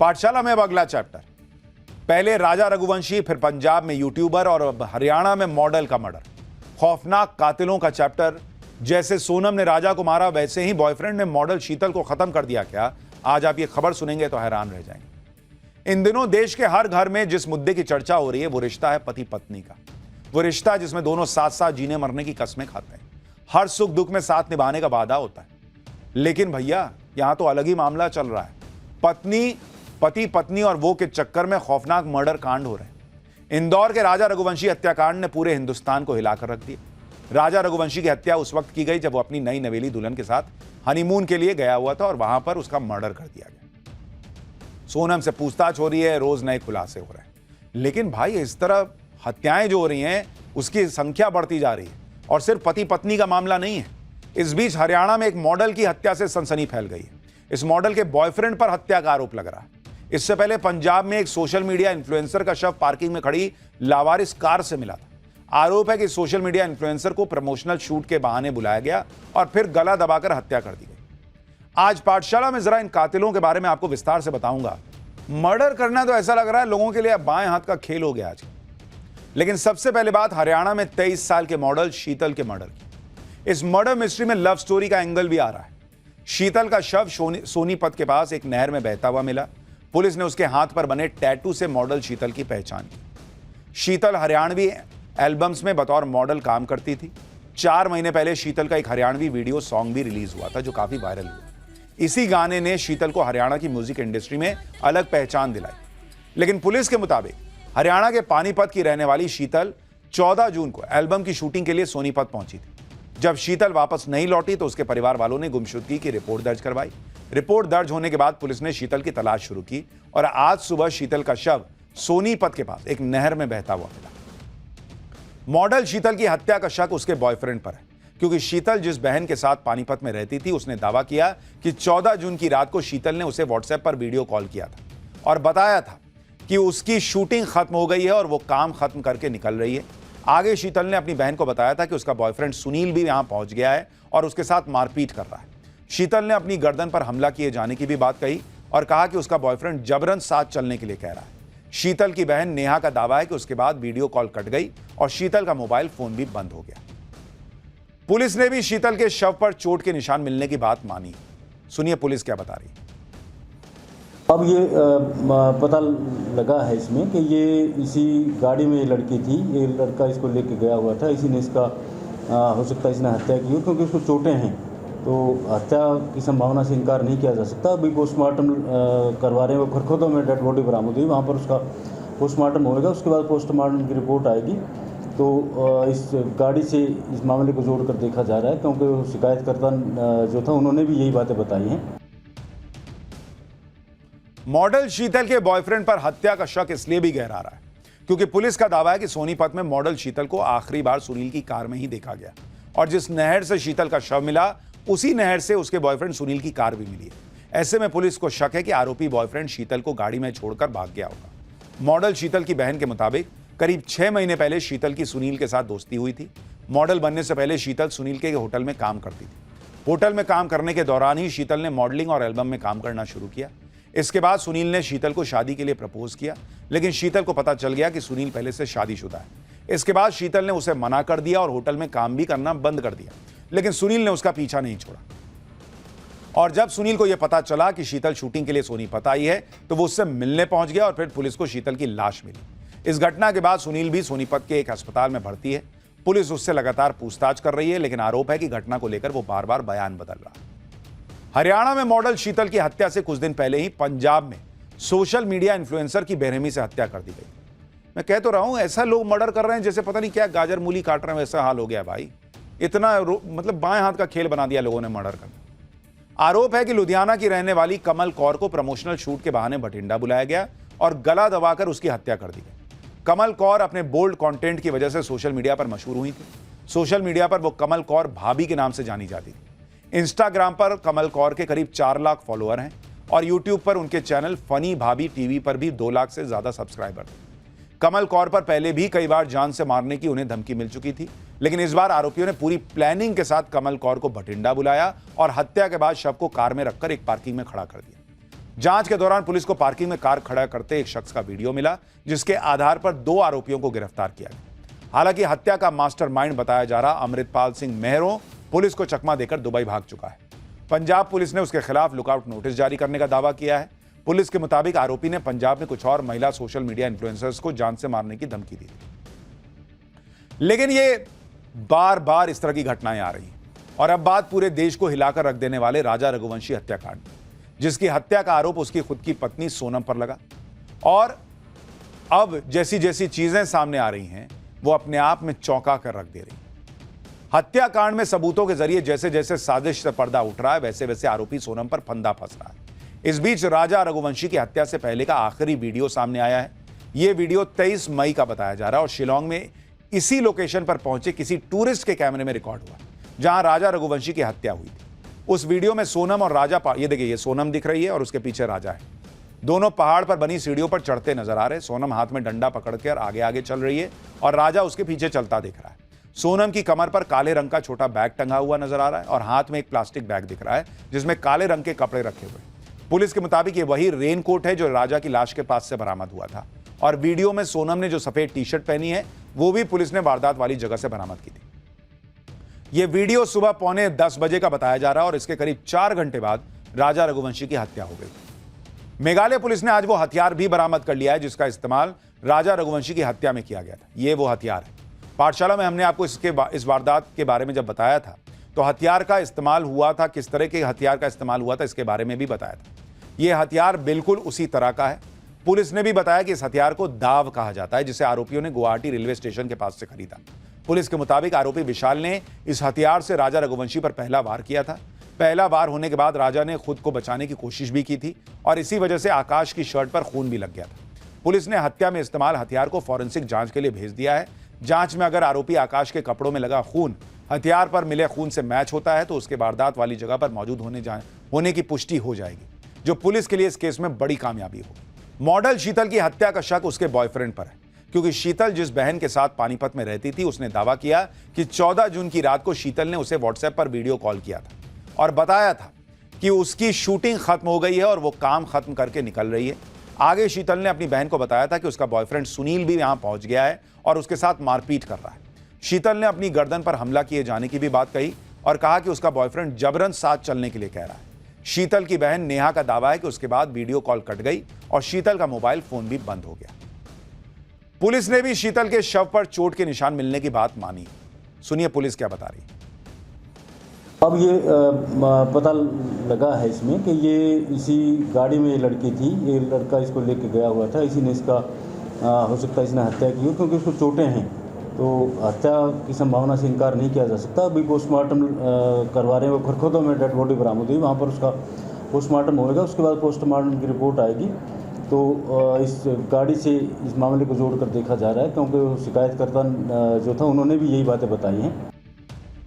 पाठशाला में अब अगला चैप्टर। पहले राजा रघुवंशी, फिर पंजाब में यूट्यूबर और अब हरियाणा में मॉडल का मर्डर। खौफनाक कातिलों का चैप्टर। जैसे सोनम ने राजा को मारा, वैसे ही बॉयफ्रेंड ने मॉडल शीतल को खत्म कर दिया क्या? आज आप ये खबर सुनेंगे तो हैरान रह जाएंगे। इन दिनों देश के हर घर में जिस मुद्दे की चर्चा हो रही है वो रिश्ता है पति पत्नी का। वो रिश्ता जिसमें दोनों साथ साथ जीने मरने की कस्में खाते हैं, हर सुख दुख में साथ निभाने का वादा होता है। लेकिन भैया यहां तो अलग ही मामला चल रहा है। पति पत्नी और वो के चक्कर में खौफनाक मर्डर कांड हो रहे हैं। इंदौर के राजा रघुवंशी हत्याकांड ने पूरे हिंदुस्तान को हिलाकर रख दिया। राजा रघुवंशी की हत्या उस वक्त की गई जब वो अपनी नई नवेली दुल्हन के साथ हनीमून के लिए गया हुआ था और वहां पर उसका मर्डर कर दिया गया। सोनम से पूछताछ हो रही है, रोज नए खुलासे हो रहे हैं। लेकिन भाई इस तरह हत्याएं जो हो रही हैं उसकी संख्या बढ़ती जा रही है और सिर्फ पति पत्नी का मामला नहीं है। इस बीच हरियाणा में एक मॉडल की हत्या से सनसनी फैल गई है। इस मॉडल के बॉयफ्रेंड पर हत्या का आरोप लग रहा है। इससे पहले पंजाब में एक सोशल मीडिया इन्फ्लुएंसर का शव पार्किंग में खड़ी लावारिस कार से मिला था। आरोप है कि सोशल मीडिया इन्फ्लुएंसर को प्रमोशनल शूट के बहाने बुलाया गया और फिर गला दबाकर हत्या कर दी गई। आज पाठशाला में जरा इन कातिलों के बारे में आपको विस्तार से बताऊंगा। मर्डर करना तो ऐसा लग रहा है लोगों के लिए बाएं हाथ का खेल हो गया आज। लेकिन सबसे पहले बात हरियाणा में 23 साल के मॉडल शीतल के मर्डर की। इस मर्डर मिस्ट्री में लव स्टोरी का एंगल भी आ रहा है। शीतल का शव सोनीपत के पास एक नहर में बहता हुआ मिला। पुलिस ने उसके हाथ पर बने टैटू से मॉडल शीतल की पहचान की। शीतल हरियाणवी एल्बम्स में बतौर मॉडल काम करती थी। 4 महीने पहले शीतल का एक हरियाणवी वीडियो सॉन्ग भी रिलीज हुआ था जो काफी वायरल हुआ। इसी गाने ने शीतल को हरियाणा की म्यूजिक इंडस्ट्री में अलग पहचान दिलाई। लेकिन पुलिस के मुताबिक हरियाणा के पानीपत की रहने वाली शीतल 14 जून को एल्बम की शूटिंग के लिए सोनीपत पहुंची थी। जब शीतल वापस नहीं लौटी तो उसके परिवार वालों ने गुमशुदगी की रिपोर्ट दर्ज करवाई। रिपोर्ट दर्ज होने के बाद पुलिस ने शीतल की तलाश शुरू की और आज सुबह शीतल का शव सोनीपत के पास एक नहर में बहता हुआ मिला। मॉडल शीतल की हत्या का शक उसके बॉयफ्रेंड पर है, क्योंकि शीतल जिस बहन के साथ पानीपत में रहती थी उसने दावा किया कि 14 जून की रात को शीतल ने उसे व्हाट्सएप पर वीडियो कॉल किया था और बताया था कि उसकी शूटिंग खत्म हो गई है और वो काम खत्म करके निकल रही है। आगे शीतल ने अपनी बहन को बताया था कि उसका बॉयफ्रेंड सुनील भी यहां पहुंच गया है और उसके साथ मारपीट कर रहा है। शीतल ने अपनी गर्दन पर हमला किए जाने की भी बात कही और कहा कि उसका बॉयफ्रेंड जबरन साथ चलने के लिए कह रहा है। शीतल की बहन नेहा का दावा है कि उसके बाद वीडियो कॉल कट गई और शीतल का मोबाइल फोन भी बंद हो गया। पुलिस ने भी शीतल के शव पर चोट के निशान मिलने की बात मानी। सुनिए पुलिस क्या बता रही है। अब ये पता लगा है इसमें कि ये इसी गाड़ी में ये लड़की थी, ये लड़का इसको लेके गया हुआ था। इसी ने इसका हो सकता है इसने हत्या की हो, क्योंकि उसको चोटें हैं तो हत्या की संभावना से इनकार नहीं किया जा सकता। अभी पोस्टमार्टम करवा रहे हैं, वो खरखोदों में डेड बॉडी बरामद हुई, वहाँ पर उसका पोस्टमार्टम होगा। उसके बाद पोस्टमार्टम की रिपोर्ट आएगी तो इस गाड़ी से इस मामले को जोड़कर देखा जा रहा है, क्योंकि शिकायतकर्ता जो था उन्होंने भी यही बातें बताई हैं। मॉडल शीतल के बॉयफ्रेंड पर हत्या का शक इसलिए भी गहरा रहा है क्योंकि पुलिस का दावा है कि सोनीपत में मॉडल शीतल को आखिरी बार सुनील की कार में ही देखा गया और जिस नहर से शीतल का शव मिला उसी नहर से उसके बॉयफ्रेंड सुनील की कार भी मिली है। ऐसे में पुलिस को शक है कि आरोपी बॉयफ्रेंड शीतल को गाड़ी में छोड़कर भाग गया होगा। मॉडल शीतल की बहन के मुताबिक करीब 6 महीने पहले शीतल की सुनील के साथ दोस्ती हुई थी। मॉडल बनने से पहले शीतल सुनील के होटल में काम करती थी। होटल में काम करने के दौरान ही शीतल ने मॉडलिंग और एल्बम में काम करना शुरू किया। इसके बाद सुनील ने शीतल को शादी के लिए प्रपोज किया, लेकिन शीतल को पता चल गया कि सुनील पहले से शादीशुदा है। इसके बाद शीतल ने उसे मना कर दिया और होटल में काम भी करना बंद कर दिया, लेकिन सुनील ने उसका पीछा नहीं छोड़ा। और जब सुनील को यह पता चला कि शीतल शूटिंग के लिए सोनीपत आई है तो वो उससे मिलने पहुंच गया और फिर पुलिस को शीतल की लाश मिली। इस घटना के बाद सुनील भी सोनीपत के एक अस्पताल में भर्ती है। पुलिस उससे लगातार पूछताछ कर रही है, लेकिन आरोप है कि घटना को लेकर वो बार बार बयान बदल रहा है। हरियाणा में मॉडल शीतल की हत्या से कुछ दिन पहले ही पंजाब में सोशल मीडिया इन्फ्लुएंसर की बेरहमी से हत्या कर दी गई। मैं कह तो रहा हूं ऐसा लोग मर्डर कर रहे हैं जैसे पता नहीं क्या गाजर मूली काट रहे हैं, वैसा हाल हो गया भाई। इतना मतलब बाएं हाथ का खेल बना दिया लोगों ने मर्डर करना। आरोप है कि लुधियाना की रहने वाली कमल कौर को प्रमोशनल शूट के बहाने बठिंडा बुलाया गया और गला दबाकर उसकी हत्या कर दी गई। कमल कौर अपने बोल्ड कंटेंट की वजह से सोशल मीडिया पर मशहूर हुई थी। सोशल मीडिया पर वो कमल कौर भाभी के नाम से जानी जाती थी। इंस्टाग्राम पर कमल कौर के करीब 4 लाख फॉलोअर हैं और यूट्यूब पर उनके चैनल फनी भाभी टीवी पर भी 2 लाख से ज्यादा सब्सक्राइबर थे। कमल कौर पर पहले भी कई बार जान से मारने की उन्हें धमकी मिल चुकी थी, लेकिन इस बार आरोपियों ने पूरी प्लानिंग के साथ कमल कौर को बठिंडा बुलाया और हत्या के बाद शव को कार में रखकर एक पार्किंग में खड़ा कर दिया। जांच के दौरान पुलिस को पार्किंग में कार खड़ा करते एक शख्स का वीडियो मिला, जिसके आधार पर 2 आरोपियों को गिरफ्तार किया गया। हालांकि हत्या का मास्टरमाइंड बताया जा रहा अमृतपाल सिंह मेहरों पुलिस को चकमा देकर दुबई भाग चुका है। पंजाब पुलिस ने उसके खिलाफ लुकआउट नोटिस जारी करने का दावा किया है। पुलिस के मुताबिक आरोपी ने पंजाब में कुछ और महिला सोशल मीडिया इन्फ्लुएंसर्स को जान से मारने की धमकी दी। लेकिन ये बार बार इस तरह की घटनाएं आ रही हैं और अब बात पूरे देश को हिलाकर रख देने वाले राजा रघुवंशी हत्याकांड, जिसकी हत्या का आरोप उसकी खुद की पत्नी सोनम पर लगा। और अब जैसी जैसी चीजें सामने आ रही हैं वो अपने आप में चौंका कर रख दे रही। हत्याकांड में सबूतों के जरिए जैसे जैसे साजिश से पर्दा उठ रहा है, वैसे वैसे आरोपी सोनम पर फंदा फंस रहा है। इस बीच राजा रघुवंशी की हत्या से पहले का आखिरी वीडियो सामने आया है। यह वीडियो 23 मई का बताया जा रहा है और शिलोंग में इसी लोकेशन पर पहुंचे किसी टूरिस्ट के कैमरे में रिकॉर्ड हुआ, जहां राजा रघुवंशी की हत्या हुई थी। उस वीडियो में सोनम और राजा, ये देखिए, ये सोनम दिख रही है और उसके पीछे राजा है। दोनों पहाड़ पर बनी सीढ़ियों पर चढ़ते नजर आ रहे। सोनम हाथ में डंडा पकड़कर आगे आगे चल रही है और राजा उसके पीछे चलता दिख रहा है। सोनम की कमर पर काले रंग का छोटा बैग टंगा हुआ नजर आ रहा है और हाथ में एक प्लास्टिक बैग दिख रहा है जिसमें काले रंग के कपड़े रखे हुए। पुलिस के मुताबिक ये वही रेनकोट है जो राजा की लाश के पास से बरामद हुआ था और वीडियो में सोनम ने जो सफेद टी शर्ट पहनी है वो भी पुलिस ने वारदात वाली जगह से बरामद की थी। यह वीडियो सुबह 9:45 बजे का बताया जा रहा है और इसके करीब 4 घंटे बाद राजा रघुवंशी की हत्या हो गई। मेघालय पुलिस ने आज वो हथियार भी बरामद कर लिया है जिसका इस्तेमाल राजा रघुवंशी की हत्या में किया गया था। ये वो हथियार है। पाठशाला में हमने आपको इस वारदात के बारे में जब बताया था तो हथियार का इस्तेमाल हुआ था, किस तरह के हथियार का इस्तेमाल हुआ था, इसके बारे में भी बताया था। यह हथियार बिल्कुल उसी तरह का है। पुलिस ने भी बताया कि इस हथियार को दाव कहा जाता है, जिसे आरोपियों ने गुवाहाटी रेलवे स्टेशन के पास से खरीदा। पुलिस के मुताबिक आरोपी विशाल ने इस हथियार से राजा रघुवंशी पर पहला वार किया था। पहला वार होने के बाद राजा ने खुद को बचाने की कोशिश भी की थी और इसी वजह से आकाश की शर्ट पर खून भी लग गया था। पुलिस ने हत्या में इस्तेमाल हथियार को फॉरेंसिक जांच के लिए भेज दिया है। जांच में अगर आरोपी आकाश के कपड़ों में लगा खून हथियार पर मिले खून से मैच होता है तो उसके वारदात वाली जगह पर मौजूद होने की पुष्टि हो जाएगी, जो पुलिस के लिए इस केस में बड़ी कामयाबी होगी। मॉडल शीतल की हत्या का शक उसके बॉयफ्रेंड पर है, क्योंकि शीतल जिस बहन के साथ पानीपत में रहती थी उसने दावा किया कि 14 जून की रात को शीतल ने उसे व्हाट्सएप पर वीडियो कॉल किया था और बताया था कि उसकी शूटिंग खत्म हो गई है और वो काम खत्म करके निकल रही है। आगे शीतल ने अपनी बहन को बताया था कि उसका बॉयफ्रेंड सुनील भी यहां पहुंच गया है और उसके साथ मारपीट कर रहा है। शीतल ने अपनी गर्दन पर हमला किए जाने की भी बात कही और कहा कि उसका बॉयफ्रेंड जबरन साथ चलने के लिए कह रहा है। शीतल की बहन नेहा का दावा है कि उसके बाद वीडियो कॉल कट गई और शीतल का मोबाइल फोन भी बंद हो गया। पुलिस ने भी शीतल के शव पर चोट के निशान मिलने की बात मानी। सुनिए पुलिस क्या बता रही है। अब ये पता लगा है इसमें कि ये इसी गाड़ी में ये लड़की थी, ये लड़का इसको लेके गया हुआ था। इसी ने इसका हो सकता है इसने हत्या की हो, क्योंकि उसको चोटें हैं तो हत्या की संभावना से इनकार नहीं किया जा सकता। अभी पोस्टमार्टम करवा रहे हैं, वो खरखोदों में डेड बॉडी बरामद हुई, वहाँ पर उसका पोस्टमार्टम होगा। उसके बाद पोस्टमार्टम की रिपोर्ट आएगी तो इस गाड़ी से इस मामले को जोड़कर देखा जा रहा है, क्योंकि शिकायतकर्ता जो था उन्होंने भी यही बातें बताई हैं।